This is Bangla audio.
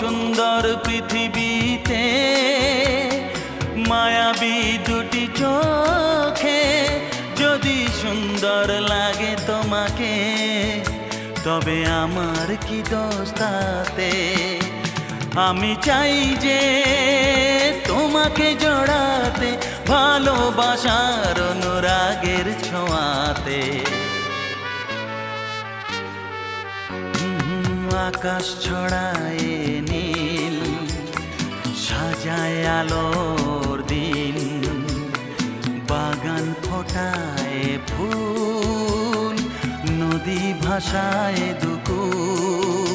সুন্দর পৃথিবীতে মায়াবী দুটি চোখে যদি সুন্দর লাগে তোমাকে, তবে আমার কি দোষ তাতে? আমি চাই যে তোমাকে জড়াতে, ভালোবাসার অনুরাগের ছোঁয়াতে। আকাশ ছড়ায় নীল, সাজায় আলোর দিন, বাগান ফোটায় ফুল, নদী ভাসায় দুকুল।